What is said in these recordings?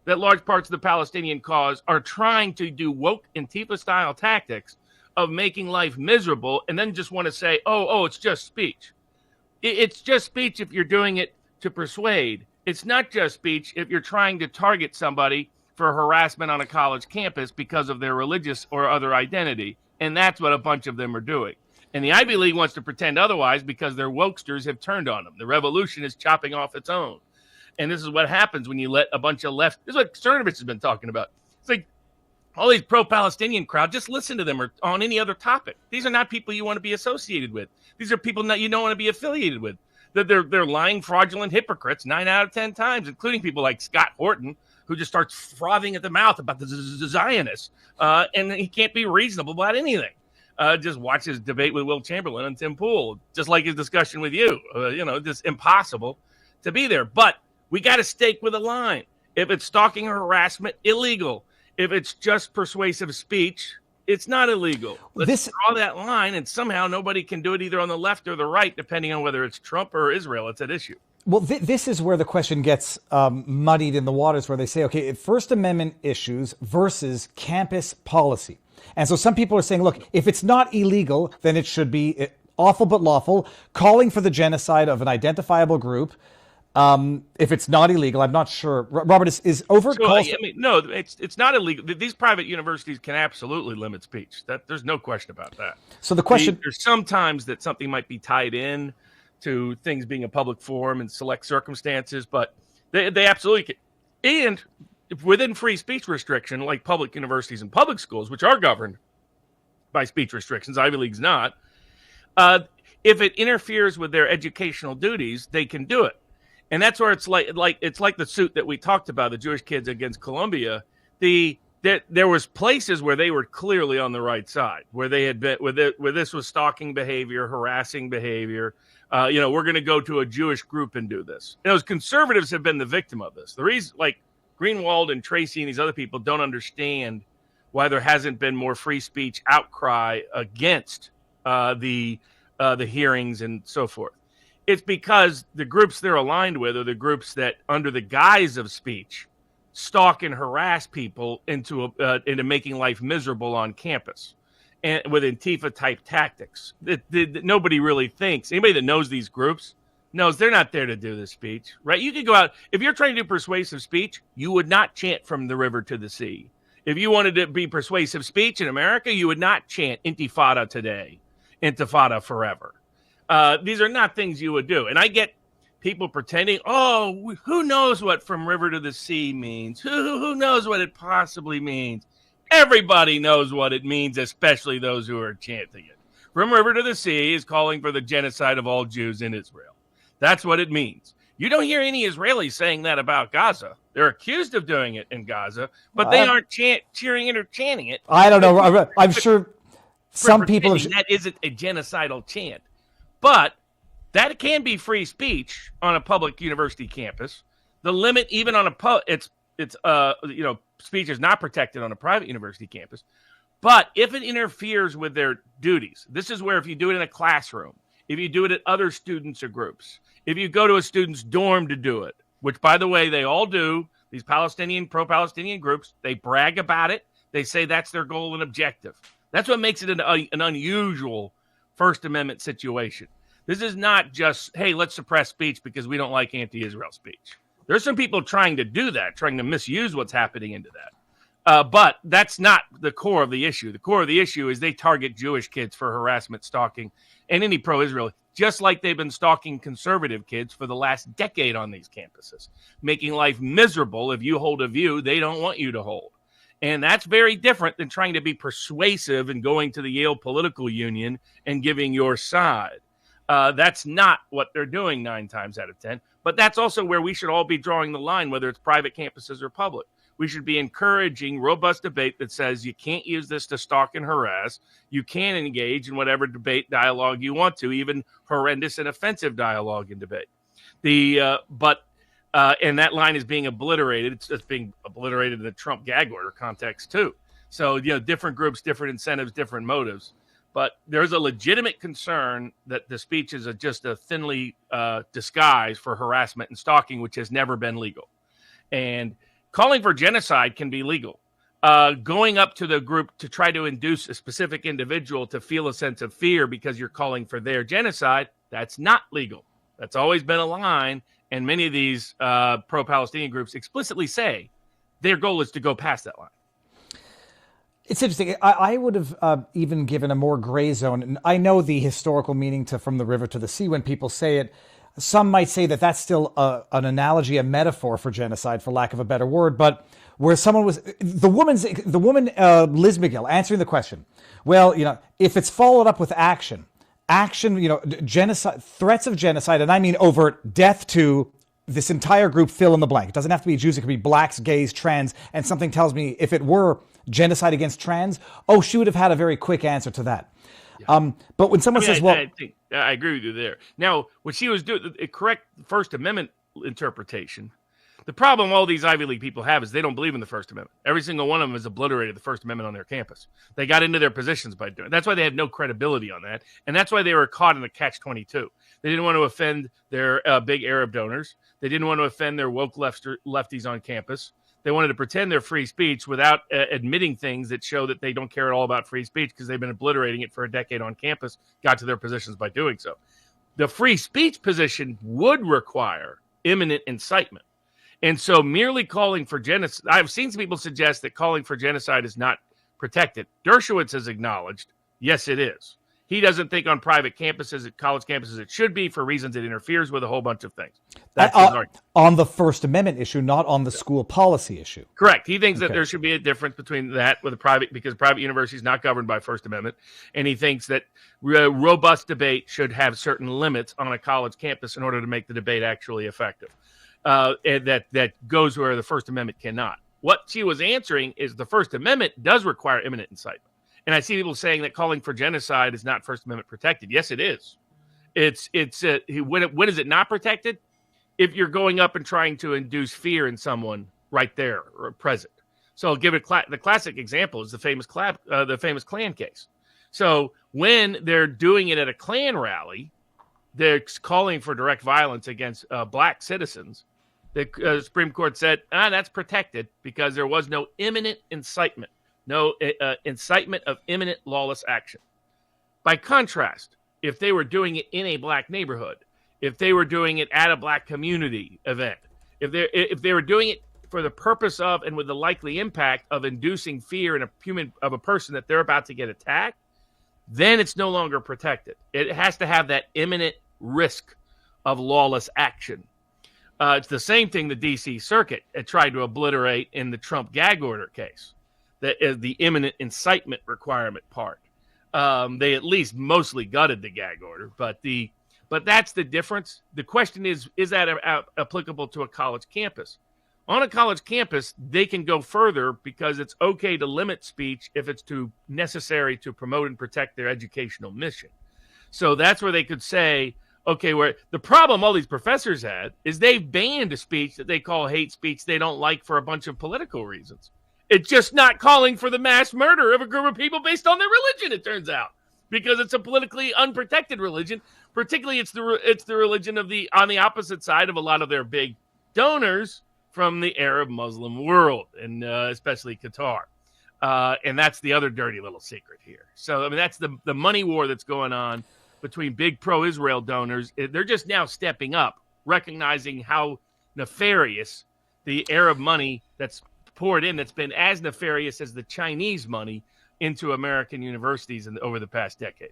that large parts of the Palestinian cause are trying to do woke Antifa-style tactics of making life miserable and then just want to say, oh, it's just speech. It's just speech if you're doing it to persuade. It's not just speech if you're trying to target somebody for harassment on a college campus because of their religious or other identity. And that's what a bunch of them are doing. And the Ivy League wants to pretend otherwise because their wokesters have turned on them. The revolution is chopping off its own. And this is what happens when you let a bunch of left. This is what Cernovich has been talking about. It's like all these pro-Palestinian crowd, just listen to them or on any other topic. These are not people you want to be associated with. These are people that you don't want to be affiliated with. They're lying, fraudulent hypocrites 9 out of 10 times, including people like Scott Horton, who just starts frothing at the mouth about the Zionists. And he can't be reasonable about anything. Just watch his debate with Will Chamberlain and Tim Pool, just like his discussion with you. Just impossible to be there. But we got to stake with a line. If it's stalking or harassment, illegal. If it's just persuasive speech, it's not illegal. Let's draw that line, and somehow nobody can do it either on the left or the right, depending on whether it's Trump or Israel. It's at issue. Well, this is where the question gets muddied in the waters, where they say, okay, First Amendment issues versus campus policy. And so some people are saying, look, if it's not illegal, then it should be awful but lawful, calling for the genocide of an identifiable group. If it's not illegal, I'm not sure. Robert, is overt calls... No, it's not illegal. These private universities can absolutely limit speech. There's no question about that. So the question... There's sometimes that something might be tied in to things being a public forum in select circumstances, but they absolutely can. And within free speech restriction, like public universities and public schools, which are governed by speech restrictions, Ivy League's not, if it interferes with their educational duties, they can do it. And that's where it's like the suit that we talked about, the Jewish kids against Columbia. There was places where they were clearly on the right side, where they had been, where this was stalking behavior, harassing behavior. We're going to go to a Jewish group and do this. And those conservatives have been the victim of this. The reason, like Greenwald and Tracy and these other people, don't understand why there hasn't been more free speech outcry against the hearings and so forth. It's because the groups they're aligned with are the groups that, under the guise of speech, stalk and harass people into making life miserable on campus, and with Antifa-type tactics. Nobody really thinks. Anybody that knows these groups knows they're not there to do this speech, right? You could go out. If you're trying to do persuasive speech, you would not chant from the river to the sea. If you wanted to be persuasive speech in America, you would not chant Intifada today, Intifada forever. These are not things you would do. And I get people pretending, oh, who knows what from river to the sea means? Who knows what it possibly means? Everybody knows what it means, especially those who are chanting it. From river to the sea is calling for the genocide of all Jews in Israel. That's what it means. You don't hear any Israelis saying that about Gaza. They're accused of doing it in Gaza, but they aren't cheering it or chanting it. I don't know. I'm sure some people... That isn't a genocidal chant. But that can be free speech on a public university campus. The limit, even on speech is not protected on a private university campus. But if it interferes with their duties, this is where if you do it in a classroom, if you do it at other students or groups, if you go to a student's dorm to do it, which, by the way, they all do, these pro-Palestinian groups, they brag about it. They say that's their goal and objective. That's what makes it an unusual First Amendment situation. This is not just, hey, let's suppress speech because we don't like anti-Israel speech. There's some people trying to do that, trying to misuse what's happening into that. But that's not the core of the issue. The core of the issue is they target Jewish kids for harassment, stalking, and any pro-Israel, just like they've been stalking conservative kids for the last decade on these campuses, making life miserable if you hold a view they don't want you to hold. And that's very different than trying to be persuasive and going to the Yale Political Union and giving your side. That's not what they're doing 9 times out of 10. But that's also where we should all be drawing the line, whether it's private campuses or public. We should be encouraging robust debate that says you can't use this to stalk and harass. You can engage in whatever debate dialogue you want to, even horrendous and offensive dialogue and debate. And that line is being obliterated. It's being obliterated in the Trump gag order context, too. So, different groups, different incentives, different motives. But there's a legitimate concern that the speech is just a thinly disguise for harassment and stalking, which has never been legal. And calling for genocide can be legal. Going up to the group to try to induce a specific individual to feel a sense of fear because you're calling for their genocide, that's not legal. That's always been a line, and many of these pro-Palestinian groups explicitly say their goal is to go past that line. It's interesting. I would have even given a more gray zone. And I know the historical meaning to from the river to the sea when people say it. Some might say that that's still an analogy, a metaphor for genocide, for lack of a better word. But where someone was, the woman, Liz McGill, answering the question. Well, if it's followed up with action, genocide, threats of genocide, and I mean overt death to this entire group, fill in the blank. It doesn't have to be Jews. It could be blacks, gays, trans. And something tells me if it were genocide against trans, she would have had a very quick answer to that. Yeah. But when someone says, I agree with you there. Now, what she was doing, the correct First Amendment interpretation, the problem all these Ivy League people have is they don't believe in the First Amendment. Every single one of them has obliterated the First Amendment on their campus. They got into their positions by doing it. That's why they have no credibility on that. And that's why they were caught in the catch-22. They didn't want to offend their big Arab donors. They didn't want to offend their woke lefties on campus. They wanted to pretend they're free speech without admitting things that show that they don't care at all about free speech because they've been obliterating it for a decade on campus, got to their positions by doing so. The free speech position would require imminent incitement. And so merely calling for genocide, I've seen some people suggest that calling for genocide is not protected. Dershowitz has acknowledged, yes, it is. He doesn't think on private campuses, at college campuses, it should be for reasons it interferes with a whole bunch of things. That's his argument. On the First Amendment issue, not on the school policy issue. Correct. He thinks that there should be a difference between that with a private, because private university is not governed by First Amendment. And he thinks that robust debate should have certain limits on a college campus in order to make the debate actually effective. And that goes where the First Amendment cannot. What she was answering is the First Amendment does require imminent incitement. And I see people saying that calling for genocide is not First Amendment protected. Yes, it is. When is it not protected? If you're going up and trying to induce fear in someone right there or present. So I'll give it the classic example is the famous Klan case. So when they're doing it at a Klan rally, they're calling for direct violence against black citizens. The Supreme Court said, that's protected because there was no imminent incitement. No incitement of imminent lawless action. By contrast, if they were doing it in a black neighborhood, if they were doing it at a black community event, if they were doing it for the purpose of and with the likely impact of inducing fear in a person that they're about to get attacked, then it's no longer protected. It has to have that imminent risk of lawless action. It's the same thing the D.C. Circuit had tried to obliterate in the Trump gag order case. That is the imminent incitement requirement part. They at least mostly gutted the gag order, but that's the difference. The question is that applicable to a college campus? On a college campus, they can go further because it's okay to limit speech if it's necessary to promote and protect their educational mission. So that's where they could say, okay, where the problem all these professors had is they've banned a speech that they call hate speech they don't like for a bunch of political reasons. It's just not calling for the mass murder of a group of people based on their religion, it turns out, because it's a politically unprotected religion. Particularly, it's the religion on the opposite side of a lot of their big donors from the Arab Muslim world, and especially Qatar. And that's the other dirty little secret here. So, I mean, that's the money war that's going on between big pro-Israel donors. They're just now stepping up, recognizing how nefarious the Arab money that's poured in, that's been as nefarious as the Chinese money into American universities over the past decade.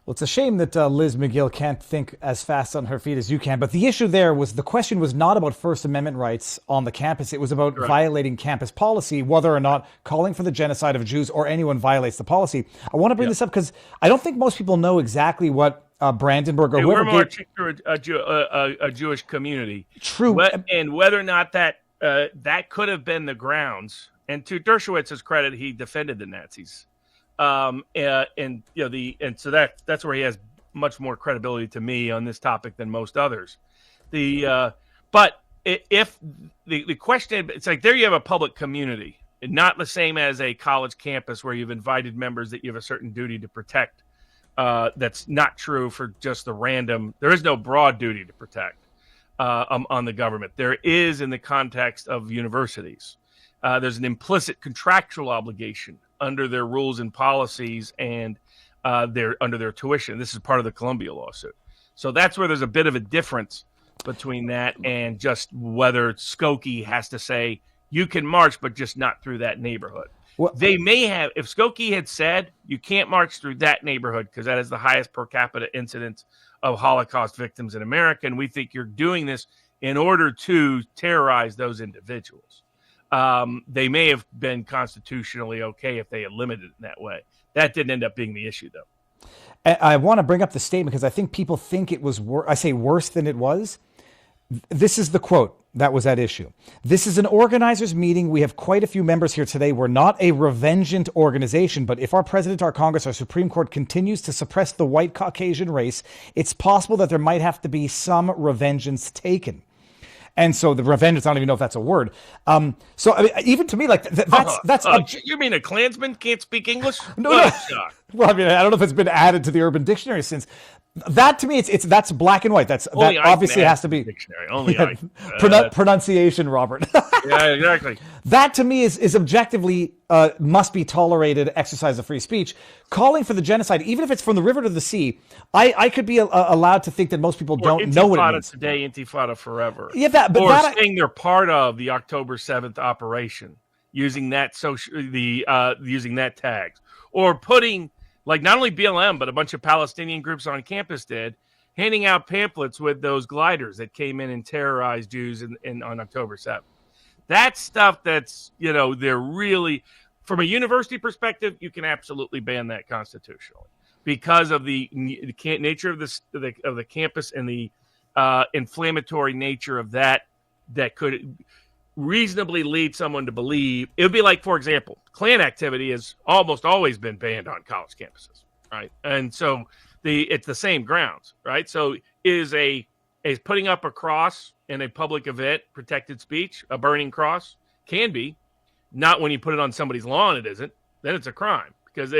Well, it's a shame that Liz McGill can't think as fast on her feet as you can. But the issue there was the question was not about First Amendment rights on the campus. It was about violating campus policy, whether or not calling for the genocide of Jews or anyone violates the policy. I want to bring this up because I don't think most people know exactly what Brandenburg or whoever gave a Jewish community. True. And whether or not that could have been the grounds. And to Dershowitz's credit, he defended the Nazis. So that's where he has much more credibility to me on this topic than most others. But if the question, it's like there you have a public community, not the same as a college campus where you've invited members that you have a certain duty to protect. That's not true for just the random. There is no broad duty to protect on the government. There is in the context of universities. there's an implicit contractual obligation under their rules and policies and under their tuition. This is part of the Columbia lawsuit. So that's where there's a bit of a difference between that and just whether Skokie has to say you can march, but just not through that neighborhood. Well, they may have, if Skokie had said you can't march through that neighborhood because that is the highest per capita incidence of Holocaust victims in America, and we think you're doing this in order to terrorize those individuals. They may have been constitutionally okay if they had limited it in that way. That didn't end up being the issue, though. I want to bring up the statement because I think people think it was worse than it was. This is the quote that was at issue. This is an organizers meeting. We have quite a few members here today. We're not a revengeant organization, but if our president, our Congress, our Supreme Court continues to suppress the white Caucasian race, it's possible that there might have to be some revengeance taken. And so the revenge, I don't even know if that's a word. So I mean, even to me, like that's. You mean a Klansman can't speak English? No. Well, I mean, I don't know if it's been added to the Urban Dictionary since. That to me, that's black and white. That obviously has to be dictionary. Only pronunciation, Robert. Yeah, exactly. That to me is objectively must be tolerated exercise of free speech. Calling for the genocide, even if it's from the river to the sea, I could be allowed to think that most people don't know what it means. Intifada today, Intifada forever. Yeah, saying they're part of the October 7th operation, using that using that tags, or putting. Like not only BLM, but a bunch of Palestinian groups on campus did, handing out pamphlets with those gliders that came in and terrorized Jews on October 7th. That's stuff that's, they're really, from a university perspective, you can absolutely ban that constitutionally because of the nature of the campus and the inflammatory nature of that could reasonably lead someone to believe. It would be like, for example, Klan activity has almost always been banned on college campuses, right? And so it's the same grounds, right? So is putting up a cross in a public event protected speech? A burning cross can be. Not when you put it on somebody's lawn, it isn't. Then it's a crime because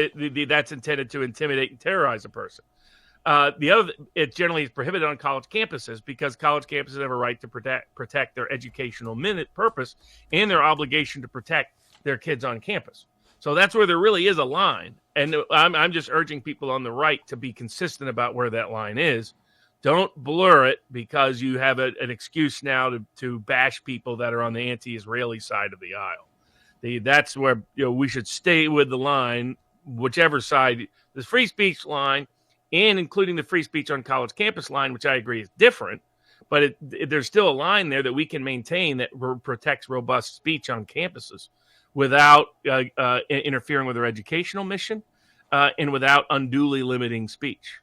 that's intended to intimidate and terrorize a person. It generally is prohibited on college campuses because college campuses have a right to protect their educational purpose and their obligation to protect their kids on campus. So that's where there really is a line. And I'm just urging people on the right to be consistent about where that line is. Don't blur it because you have an excuse now to bash people that are on the anti-Israeli side of the aisle. That's where we should stay with the line, whichever side, the free speech line, and including the free speech on college campus line, which I agree is different, but there's still a line there that we can maintain that protects robust speech on campuses without interfering with their educational mission and without unduly limiting speech.